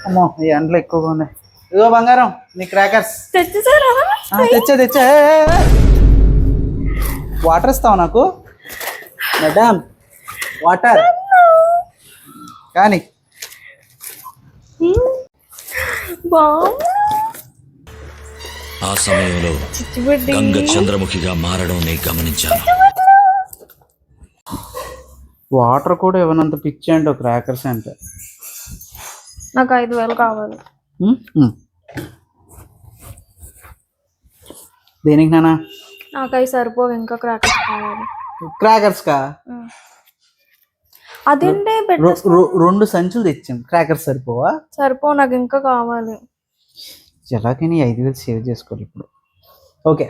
అమ్మో ఈ ఎండలు ఎక్కువగా ఉన్నాయి. ఇదిగో బంగారం నీ క్రాకర్స్ తెచ్చేసారా? తెచ్చా. వాటర్ ఇస్తావు నాకు మేడం? వాటర్ కానీ ఆ సమయంలో గంగ చంద్రముఖిగా మారడం నేను గమనించాను. వాటర్ కూడా ఇవ్వనంత పిచ్చి అండి క్రాకర్స్ అంటే. నాకు 5,000 కావాలి. దేనికి నానా? నాకు అవి సరిపోవు, ఇంకా క్రాకర్స్ కావాలి. క్రాకర్స్ కా? అదేంటే 2 సంచులు తెచ్చాం, క్రాకర్స్ సరిపోవా? సరిపోవు, నాకు ఇంకా కావాలి. ఎలాగైనా 5,000 సేవ్ చేసుకోవాలి ఇప్పుడు. ఓకే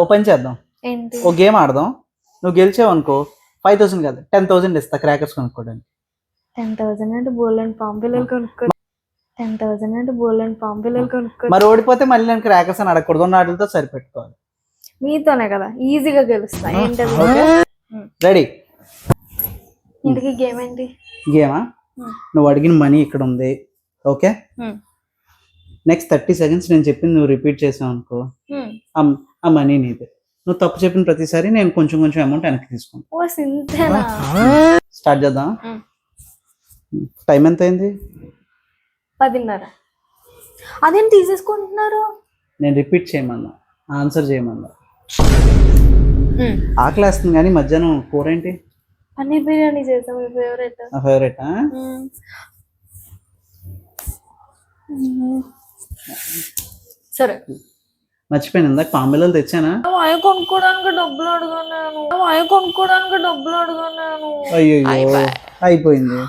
ఓ పని చేద్దాం, ఏంటి? ఓ గేమ్ ఆడదాం. నువ్వు గెలిచావు అనుకో 5,000 కాదు 10,000 ఇస్తా క్రాకర్స్ కొనుక్కోవడానికి. 10,000 అంటే బోల్డ్ పాంపిల్లలు కొనుక్కో. 10,000 అంటే బోల్డ్ పాంపిల్లలు కొనుక్కో. మరి ఓడిపోతే మళ్ళీ నేను క్రాకర్స్ అని అడగకూడదు, వాటితో సరిపెట్టుకోవాలి. మీతోనే కదా ఈజీగా గెలుస్తా. ఏంటది? రెడీ? ఇంటికి గేమ్ ఏంటి? గేమా? నువ్వు అడిగిన మనీ ఇక్కడ ఉంది. ఓకే, నెక్స్ట్ 30 seconds నేను చెప్పింది నువ్వు రిపీట్ చేసావు అనుకో, ఆ మనీ నీదే. నువ్వు తప్పు చెప్పిన ప్రతిసారి నేను కొంచెం కొంచెం అమౌంట్ వెనక్కి తీసుకుంటాను. స్టార్ట్ చేద్దాం. టైం ఎంత అయింది? 10:30. అదేం తీసేసుకుంటున్నారు? నేను రిపీట్ చేయమన్నా, ఆన్సర్ చేయమన్నా. ఆకలేస్తుంది కానీ మధ్యాహ్నం కూర ఏంటి? పన్నీర్ బిర్యానీ చేసాం. మీ ఫేవరెట్? నా ఫేవరెటా? సరే మర్చిపోయాను, ఇందాక పాంబిల్లలు తెచ్చానా? అవి కొనుక్కోడానికి డబ్బులు అడగన్నాను. అయ్యో అయిపోయింది.